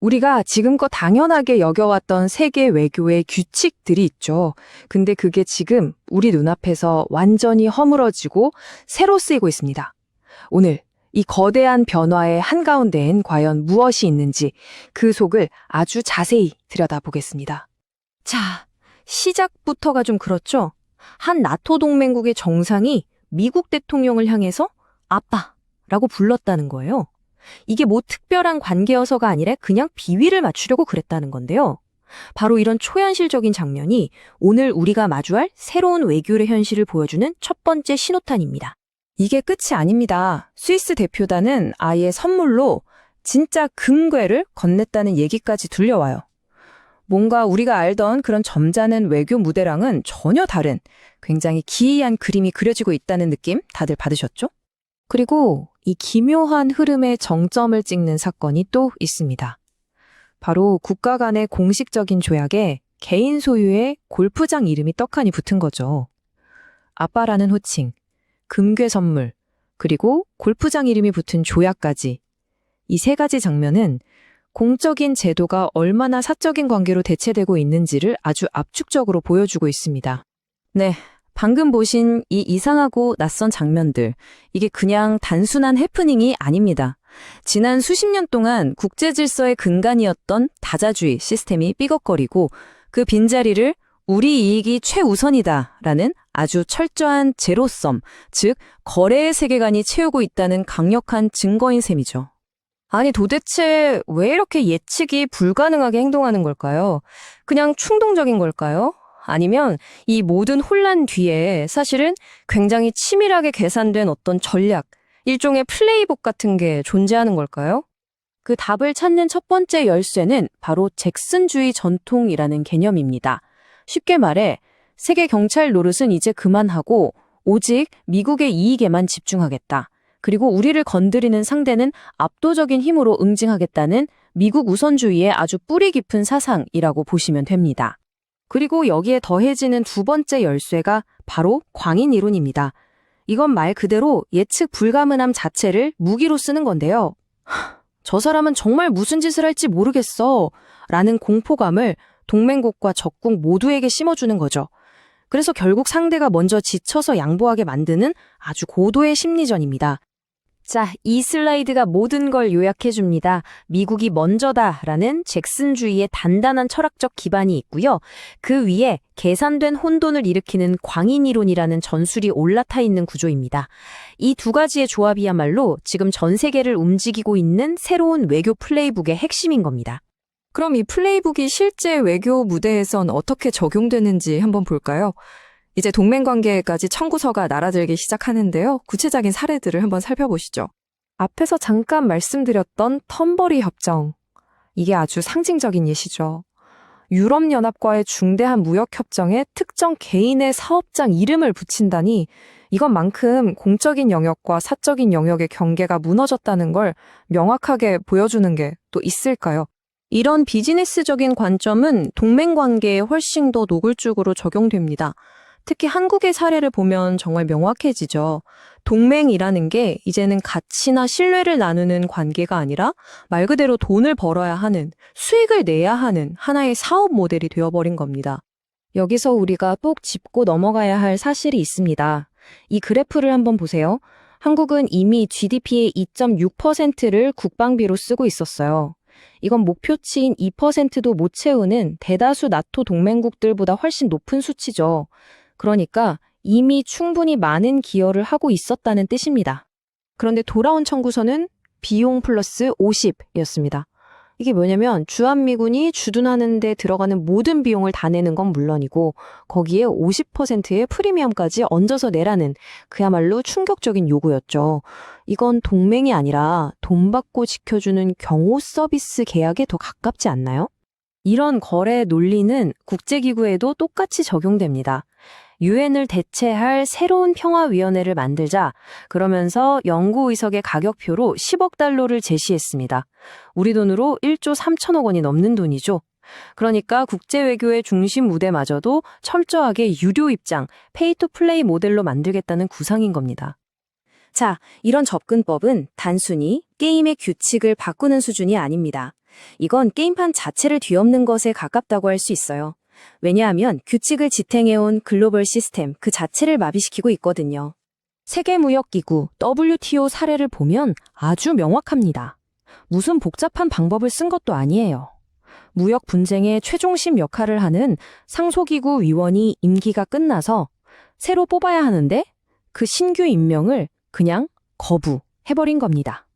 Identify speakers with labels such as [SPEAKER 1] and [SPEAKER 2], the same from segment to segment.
[SPEAKER 1] 우리가 지금껏 당연하게 여겨왔던 세계 외교의 규칙들이 있죠. 근데 그게 지금 우리 눈앞에서 완전히 허물어지고 새로 쓰이고 있습니다. 오늘 이 거대한 변화의 한가운데엔 과연 무엇이 있는지 그 속을 아주 자세히 들여다보겠습니다. 자, 시작부터가 좀 그렇죠? 한 나토 동맹국의 정상이 미국 대통령을 향해서 아빠라고 불렀다는 거예요. 이게 뭐 특별한 관계여서가 아니라 그냥 비위를 맞추려고 그랬다는 건데요. 바로 이런 초현실적인 장면이 오늘 우리가 마주할 새로운 외교의 현실을 보여주는 첫 번째 신호탄입니다. 이게 끝이 아닙니다. 스위스 대표단은 아예 선물로 진짜 금괴를 건넸다는 얘기까지 들려와요. 뭔가 우리가 알던 그런 점잖은 외교 무대랑은 전혀 다른 굉장히 기이한 그림이 그려지고 있다는 느낌 다들 받으셨죠? 그리고 이 기묘한 흐름의 정점을 찍는 사건이 또 있습니다. 바로 국가 간의 공식적인 조약에 개인 소유의 골프장 이름이 떡하니 붙은 거죠. 아빠라는 호칭, 금괴 선물, 그리고 골프장 이름이 붙은 조약까지. 이 세 가지 장면은 공적인 제도가 얼마나 사적인 관계로 대체되고 있는지를 아주 압축적으로 보여주고 있습니다. 네. 방금 보신 이 이상하고 낯선 장면들, 이게 그냥 단순한 해프닝이 아닙니다. 지난 수십 년 동안 국제 질서의 근간이었던 다자주의 시스템이 삐걱거리고 그 빈자리를 우리 이익이 최우선이다라는 아주 철저한 제로섬, 즉 거래의 세계관이 채우고 있다는 강력한 증거인 셈이죠. 아니 도대체 왜 이렇게 예측이 불가능하게 행동하는 걸까요? 그냥 충동적인 걸까요? 아니면 이 모든 혼란 뒤에 사실은 굉장히 치밀하게 계산된 어떤 전략, 일종의 플레이북 같은 게 존재하는 걸까요? 그 답을 찾는 첫 번째 열쇠는 바로 잭슨주의 전통이라는 개념입니다. 쉽게 말해 세계 경찰 노릇은 이제 그만하고 오직 미국의 이익에만 집중하겠다. 그리고 우리를 건드리는 상대는 압도적인 힘으로 응징하겠다는 미국 우선주의의 아주 뿌리 깊은 사상이라고 보시면 됩니다. 그리고 여기에 더해지는 두 번째 열쇠가 바로 광인 이론입니다. 이건 말 그대로 예측 불가능함 자체를 무기로 쓰는 건데요. 저 사람은 정말 무슨 짓을 할지 모르겠어 라는 공포감을 동맹국과 적국 모두에게 심어주는 거죠. 그래서 결국 상대가 먼저 지쳐서 양보하게 만드는 아주 고도의 심리전입니다. 자, 이 슬라이드가 모든 걸 요약해줍니다. 미국이 먼저다라는 잭슨주의의 단단한 철학적 기반이 있고요. 그 위에 계산된 혼돈을 일으키는 광인이론이라는 전술이 올라타 있는 구조입니다. 이 두 가지의 조합이야말로 지금 전 세계를 움직이고 있는 새로운 외교 플레이북의 핵심인 겁니다. 그럼 이 플레이북이 실제 외교 무대에선 어떻게 적용되는지 한번 볼까요? 이제 동맹관계까지 청구서가 날아들기 시작하는데요. 구체적인 사례들을 한번 살펴보시죠. 앞에서 잠깐 말씀드렸던 텀버리 협정. 이게 아주 상징적인 예시죠. 유럽연합과의 중대한 무역협정에 특정 개인의 사업장 이름을 붙인다니 이것만큼 공적인 영역과 사적인 영역의 경계가 무너졌다는 걸 명확하게 보여주는 게 또 있을까요? 이런 비즈니스적인 관점은 동맹관계에 훨씬 더 노골적으로 적용됩니다. 특히 한국의 사례를 보면 정말 명확해지죠. 동맹이라는 게 이제는 가치나 신뢰를 나누는 관계가 아니라 말 그대로 돈을 벌어야 하는, 수익을 내야 하는 하나의 사업 모델이 되어버린 겁니다. 여기서 우리가 꼭 짚고 넘어가야 할 사실이 있습니다. 이 그래프를 한번 보세요. 한국은 이미 GDP의 2.6%를 국방비로 쓰고 있었어요. 이건 목표치인 2%도 못 채우는 대다수 나토 동맹국들보다 훨씬 높은 수치죠. 그러니까 이미 충분히 많은 기여를 하고 있었다는 뜻입니다. 그런데 돌아온 청구서는 비용 플러스 50이었습니다. 이게 뭐냐면 주한미군이 주둔하는 데 들어가는 모든 비용을 다 내는 건 물론이고 거기에 50%의 프리미엄까지 얹어서 내라는 그야말로 충격적인 요구였죠. 이건 동맹이 아니라 돈 받고 지켜주는 경호 서비스 계약에 더 가깝지 않나요? 이런 거래 논리는 국제기구에도 똑같이 적용됩니다. 유엔을 대체할 새로운 평화위원회를 만들자 그러면서 연구의석의 가격표로 10억 달러를 제시했습니다. 우리 돈으로 1조 3천억 원이 넘는 돈이죠. 그러니까 국제외교의 중심 무대마저도 철저하게 유료 입장, 페이투플레이 모델로 만들겠다는 구상인 겁니다. 자, 이런 접근법은 단순히 게임의 규칙을 바꾸는 수준이 아닙니다.
[SPEAKER 2] 이건 게임판 자체를 뒤엎는 것에 가깝다고 할 수 있어요. 왜냐하면 규칙을 지탱해온 글로벌 시스템 그 자체를 마비시키고 있거든요.
[SPEAKER 1] 세계무역기구 WTO 사례를 보면 아주 명확합니다. 무슨 복잡한 방법을 쓴 것도 아니에요. 무역 분쟁의 최종심 역할을 하는 상소기구 위원이 임기가 끝나서 새로 뽑아야 하는데 그 신규 임명을 그냥 거부해버린 겁니다.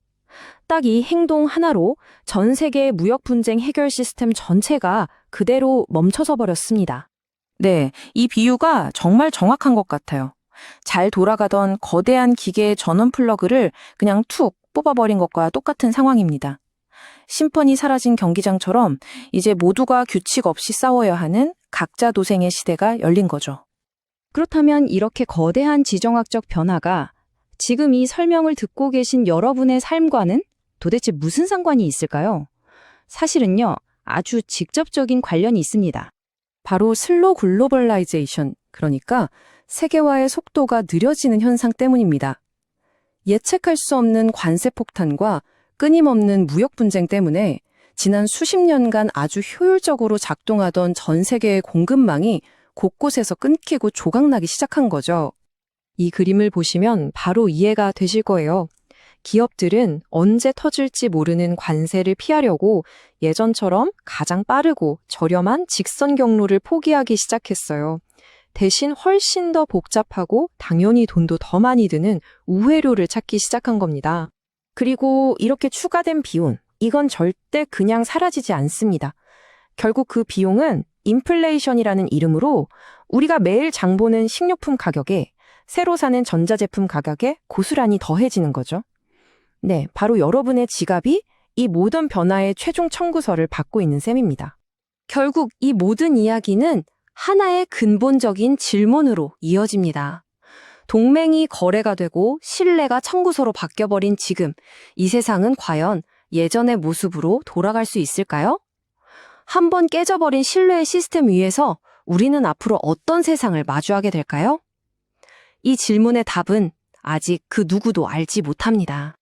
[SPEAKER 1] 딱 이 행동 하나로 전 세계의 무역 분쟁 해결 시스템 전체가 그대로 멈춰서 버렸습니다.
[SPEAKER 3] 네, 이 비유가 정말 정확한 것 같아요. 잘 돌아가던 거대한 기계의 전원 플러그를 그냥 툭 뽑아버린 것과 똑같은 상황입니다. 심판이 사라진 경기장처럼 이제 모두가 규칙 없이 싸워야 하는 각자 도생의 시대가 열린 거죠.
[SPEAKER 2] 그렇다면 이렇게 거대한 지정학적 변화가 지금 이 설명을 듣고 계신 여러분의 삶과는 도대체 무슨 상관이 있을까요? 사실은요, 아주 직접적인 관련이 있습니다.
[SPEAKER 3] 바로 슬로 글로벌라이제이션, 그러니까 세계화의 속도가 느려지는 현상 때문입니다. 예측할 수 없는 관세 폭탄과 끊임없는 무역 분쟁 때문에 지난 수십 년간 아주 효율적으로 작동하던 전 세계의 공급망이 곳곳에서 끊기고 조각나기 시작한 거죠.
[SPEAKER 1] 이 그림을 보시면 바로 이해가 되실 거예요. 기업들은 언제 터질지 모르는 관세를 피하려고 예전처럼 가장 빠르고 저렴한 직선 경로를 포기하기 시작했어요. 대신 훨씬 더 복잡하고 당연히 돈도 더 많이 드는 우회로를 찾기 시작한 겁니다. 그리고 이렇게 추가된 비용, 이건 절대 그냥 사라지지 않습니다. 결국 그 비용은 인플레이션이라는 이름으로 우리가 매일 장 보는 식료품 가격에 새로 사는 전자제품 가격에 고스란히 더해지는 거죠. 네, 바로 여러분의 지갑이 이 모든 변화의 최종 청구서를 받고 있는 셈입니다. 결국 이 모든 이야기는 하나의 근본적인 질문으로 이어집니다. 동맹이 거래가 되고 신뢰가 청구서로 바뀌어버린 지금, 이 세상은 과연 예전의 모습으로 돌아갈 수 있을까요? 한번 깨져버린 신뢰의 시스템 위에서 우리는 앞으로 어떤 세상을 마주하게 될까요? 이 질문의 답은 아직 그 누구도 알지 못합니다.